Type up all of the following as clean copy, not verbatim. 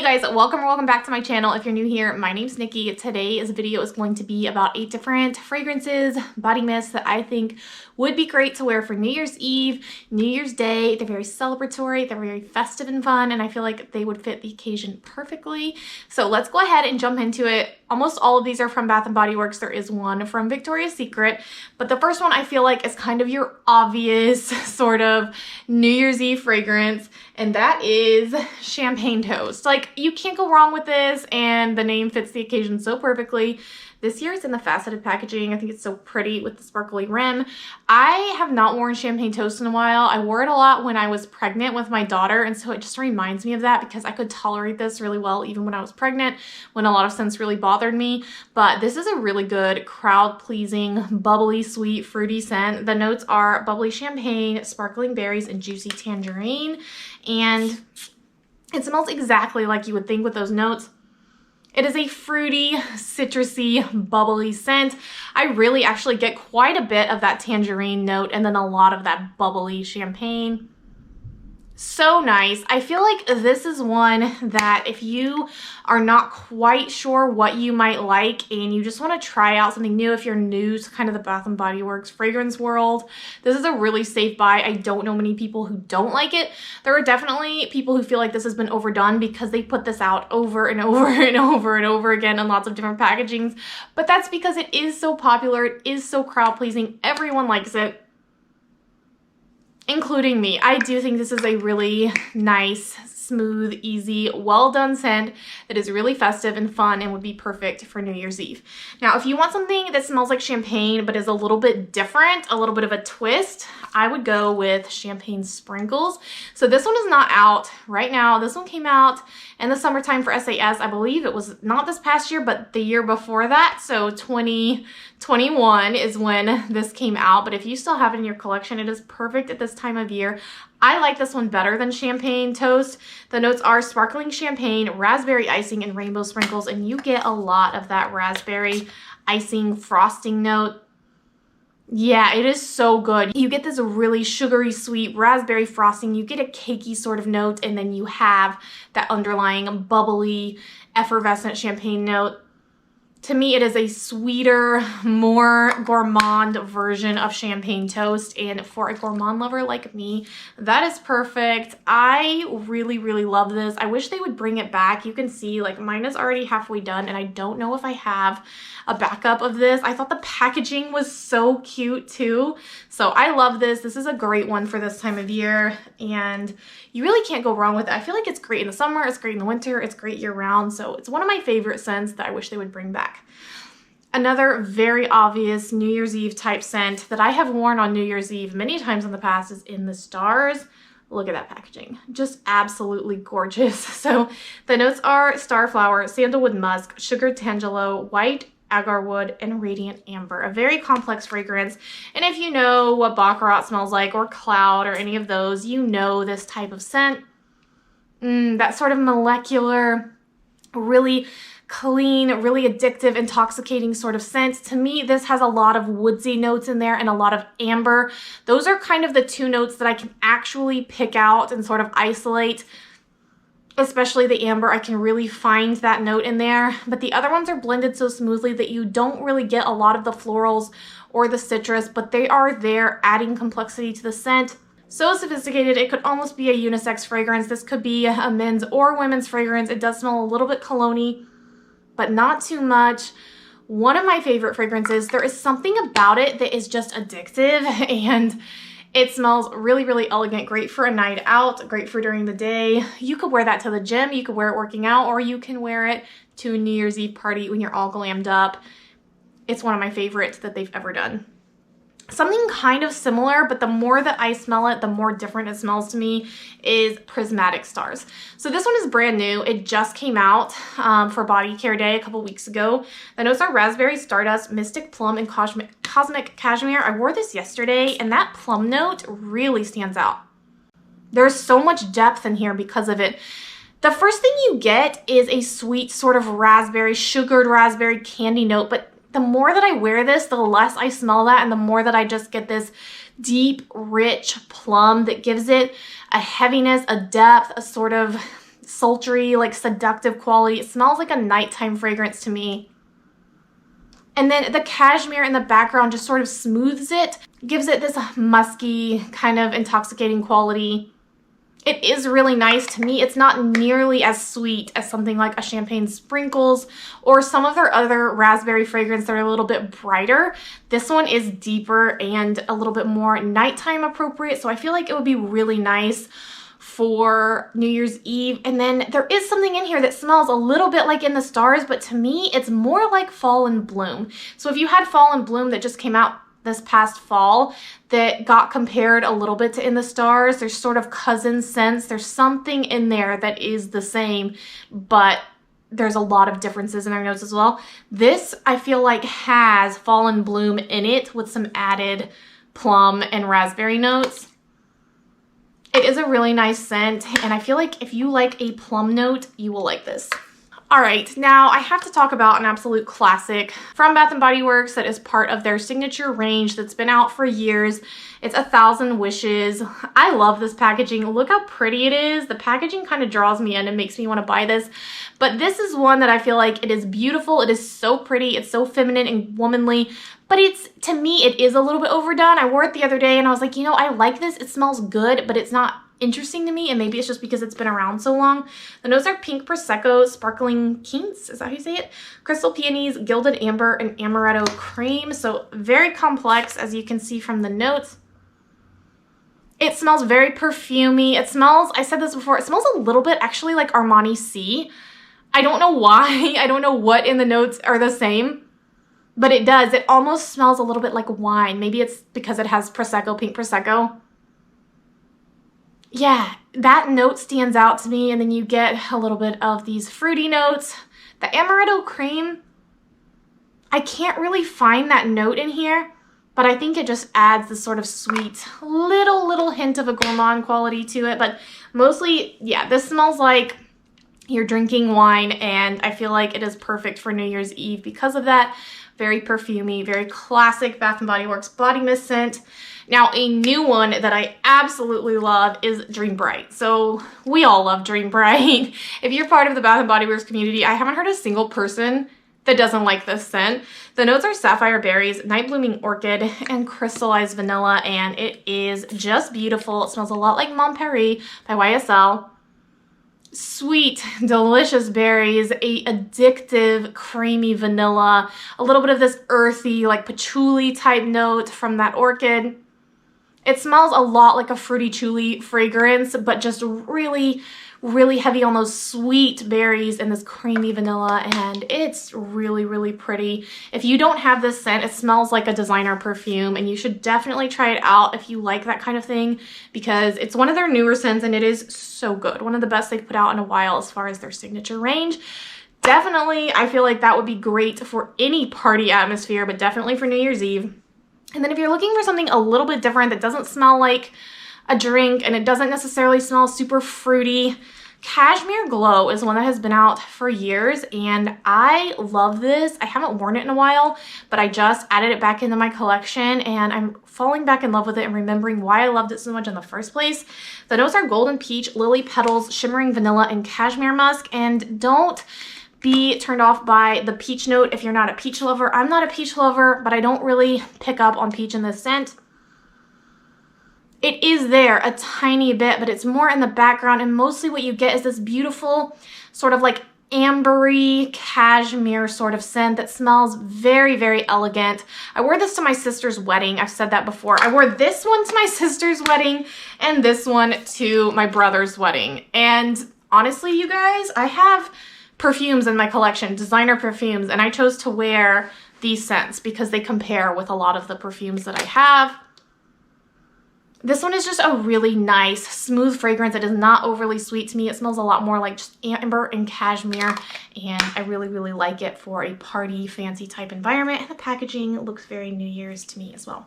Hey guys, welcome back to my channel. If you're new here, my name's Nikki. Today's video is going to be about 8 different fragrances, body mists that I think would be great to wear for New Year's Eve, New Year's Day. They're very celebratory, they're very festive and fun, and I feel like they would fit the occasion perfectly. So let's go ahead and jump into it. Almost all of these are from Bath & Body Works. There is one from Victoria's Secret, but the first one I feel like is kind of your obvious sort of New Year's Eve fragrance, and that is Champagne Toast. Like, you can't go wrong with this, and the name fits the occasion so perfectly. This year it's in the faceted packaging. I think it's so pretty with the sparkly rim. I have not worn Champagne Toast in a while. I wore it a lot when I was pregnant with my daughter, and so it just reminds me of that because I could tolerate this really well even when I was pregnant, when a lot of scents really bothered me. But this is a really good, crowd-pleasing, bubbly, sweet, fruity scent. The notes are bubbly champagne, sparkling berries, and juicy tangerine. And it smells exactly like you would think with those notes. It is a fruity, citrusy, bubbly scent. I really actually get quite a bit of that tangerine note and then a lot of that bubbly champagne. So nice. I feel like this is one that if you are not quite sure what you might like and you just want to try out something new, if you're new to kind of the Bath & Body Works fragrance world, this is a really safe buy. I don't know many people who don't like it. There are definitely people who feel like this has been overdone because they put this out over and over and over and over again in lots of different packagings, but that's because it is so popular. It is so crowd pleasing. Everyone likes it, including me. I do think this is a really nice, smooth, easy, well-done scent that is really festive and fun and would be perfect for New Year's Eve. Now, if you want something that smells like champagne but is a little bit different, a little bit of a twist, I would go with Champagne Sprinkles. So this one is not out right now. This one came out in the summertime for SAS. I believe it was not this past year, but the year before that. So 2021 is when this came out. But if you still have it in your collection, it is perfect at this time of year. I like this one better than Champagne Toast. The notes are sparkling champagne, raspberry icing, and rainbow sprinkles, and you get a lot of that raspberry icing frosting note. Yeah, it is so good. You get this really sugary sweet raspberry frosting, you get a cakey sort of note, and then you have that underlying bubbly, effervescent champagne note. To me, it is a sweeter, more gourmand version of Champagne Toast, and for a gourmand lover like me, that is perfect. I really, really love this. I wish they would bring it back. You can see, like, mine is already halfway done, and I don't know if I have a backup of this. I thought the packaging was so cute, too. So I love this. This is a great one for this time of year, and you really can't go wrong with it. I feel like it's great in the summer, it's great in the winter, it's great year-round, so it's one of my favorite scents that I wish they would bring back. Another very obvious New Year's Eve type scent that I have worn on New Year's Eve many times in the past is In the Stars. Look at that packaging. Just absolutely gorgeous. So the notes are starflower, sandalwood musk, sugared tangelo, white agarwood, and radiant amber. A very complex fragrance. And if you know what Baccarat smells like, or Cloud, or any of those, you know this type of scent. That sort of molecular, really clean, really addictive, intoxicating sort of scent. To me, this has a lot of woodsy notes in there and a lot of amber. Those are kind of the two notes that I can actually pick out and sort of isolate. Especially the amber, I can really find that note in there. But the other ones are blended so smoothly that you don't really get a lot of the florals or the citrus, but they are there adding complexity to the scent. So sophisticated, it could almost be a unisex fragrance. This could be a men's or women's fragrance. It does smell a little bit cologne-y, but not too much. One of my favorite fragrances. There is something about it that is just addictive, and it smells really, really elegant. Great for a night out, great for during the day. You could wear that to the gym, you could wear it working out, or you can wear it to a New Year's Eve party when you're all glammed up. It's one of my favorites that they've ever done. Something kind of similar, but the more that I smell it, the more different it smells to me, is Prismatic Stars. So this one is brand new. It just came out for Body Care Day a couple weeks ago. The notes are raspberry, stardust, mystic plum, and cosmic cashmere. I wore this yesterday, and that plum note really stands out. There's so much depth in here because of it. The first thing you get is a sweet sort of raspberry, sugared raspberry candy note, but the more that I wear this, the less I smell that, and the more that I just get this deep, rich plum that gives it a heaviness, a depth, a sort of sultry, like seductive quality. It smells like a nighttime fragrance to me. And then the cashmere in the background just sort of smooths it, gives it this musky, kind of intoxicating quality. It is really nice to me. It's not nearly as sweet as something like a Champagne Sprinkles or some of their other raspberry fragrance that are a little bit brighter. This one is deeper and a little bit more nighttime appropriate, so I feel like it would be really nice for New Year's Eve. And then there is something in here that smells a little bit like In the Stars, but to me, it's more like Fall in Bloom. So if you had Fall in Bloom that just came out this past fall that got compared a little bit to In the Stars, there's sort of cousin scents. There's something in there that is the same, but there's a lot of differences in their notes as well. This, I feel like, has Fall in Bloom in it with some added plum and raspberry notes. It is a really nice scent, and I feel like if you like a plum note, you will like this. All right, now I have to talk about an absolute classic from Bath & Body Works that is part of their signature range that's been out for years. It's 1,000 Wishes. I love this packaging. Look how pretty it is. The packaging kind of draws me in and makes me want to buy this. But this is one that I feel like it is beautiful. It is so pretty. It's so feminine and womanly. But to me, it is a little bit overdone. I wore it the other day and I was like, you know, I like this. It smells good, but it's not interesting to me, and maybe it's just because it's been around so long. The notes are pink prosecco, sparkling quince, is that how you say it? Crystal peonies, gilded amber, and amaretto cream. So very complex, as you can see from the notes. It smells very perfumey. It smells, I said this before, it smells a little bit actually like Armani C. I don't know why. I don't know what in the notes are the same, but it does. It almost smells a little bit like wine. Maybe it's because it has prosecco, pink prosecco. Yeah, that note stands out to me, and then you get a little bit of these fruity notes. The amaretto cream, I can't really find that note in here, but I think it just adds this sort of sweet little hint of a gourmand quality to it. But mostly, yeah, this smells like you're drinking wine, and I feel like it is perfect for New Year's Eve because of that. Very perfumey, very classic Bath & Body Works body mist scent. Now, a new one that I absolutely love is Dream Bright. So we all love Dream Bright. If you're part of the Bath & Body Works community, I haven't heard a single person that doesn't like this scent. The notes are sapphire berries, night blooming orchid, and crystallized vanilla, and it is just beautiful. It smells a lot like Mon Paris by YSL. Sweet, delicious berries, a addictive, creamy vanilla, a little bit of this earthy, like patchouli type note from that orchid. It smells a lot like a fruity chuli fragrance, but just really heavy on those sweet berries and this creamy vanilla, and it's really pretty. If you don't have this scent, it smells like a designer perfume, and you should definitely try it out if you like that kind of thing, because it's one of their newer scents and it is so good. One of the best they've put out in a while as far as their signature range. Definitely, I feel like that would be great for any party atmosphere, but definitely for New Year's Eve. And then if you're looking for something a little bit different that doesn't smell like a drink and it doesn't necessarily smell super fruity, Cashmere Glow is one that has been out for years, and I love this. I haven't worn it in a while, but I just added it back into my collection, and I'm falling back in love with it and remembering why I loved it so much in the first place. The notes are golden peach, lily petals, shimmering vanilla, and cashmere musk. And don't be turned off by the peach note if you're not a peach lover. I'm not a peach lover, but I don't really pick up on peach in this scent. It is there a tiny bit, but it's more in the background, and mostly what you get is this beautiful sort of like ambery cashmere sort of scent that smells very elegant. I wore this to my sister's wedding. I've said that before. I wore this one to my sister's wedding and this one to my brother's wedding. And honestly, you guys, I have perfumes in my collection, designer perfumes, and I chose to wear these scents because they compare with a lot of the perfumes that I have. This one is just a really nice, smooth fragrance. It is not overly sweet to me. It smells a lot more like just amber and cashmere, and I really like it for a party, fancy type environment, and the packaging looks very New Year's to me as well.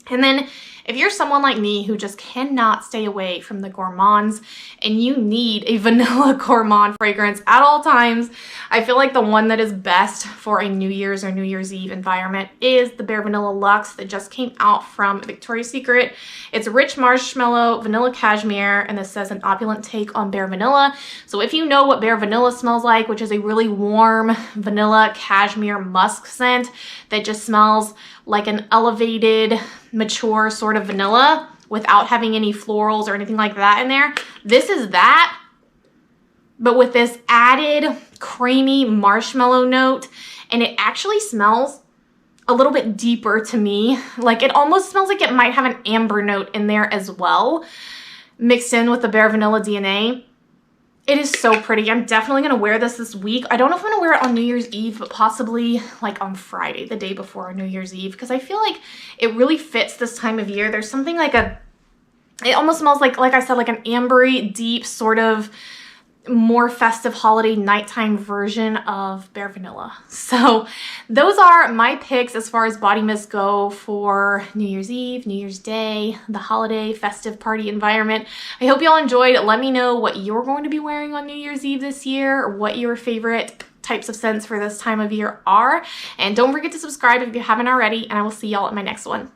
And then if you're someone like me who just cannot stay away from the gourmands and you need a vanilla gourmand fragrance at all times, I feel like the one that is best for a New Year's or New Year's Eve environment is the Bare Vanilla Luxe that just came out from Victoria's Secret. It's rich marshmallow, vanilla cashmere, and this says an opulent take on bare vanilla. So if you know what bare vanilla smells like, which is a really warm vanilla cashmere musk scent that just smells like an elevated, mature sort of vanilla without having any florals or anything like that in there. This is that, but with this added creamy marshmallow note, and it actually smells a little bit deeper to me. Like it almost smells like it might have an amber note in there as well, mixed in with the Bare Vanilla DNA. It is so pretty. I'm definitely going to wear this week. I don't know if I'm going to wear it on New Year's Eve, but possibly like on Friday, the day before New Year's Eve, because I feel like it really fits this time of year. There's something like it almost smells like I said, like an ambery, deep sort of more festive holiday nighttime version of Bare Vanilla. So those are my picks as far as body mists go for New Year's Eve, New Year's Day, the holiday festive party environment. I hope y'all enjoyed. Let me know what you're going to be wearing on New Year's Eve this year, or what your favorite types of scents for this time of year are. And don't forget to subscribe if you haven't already, and I will see y'all at my next one.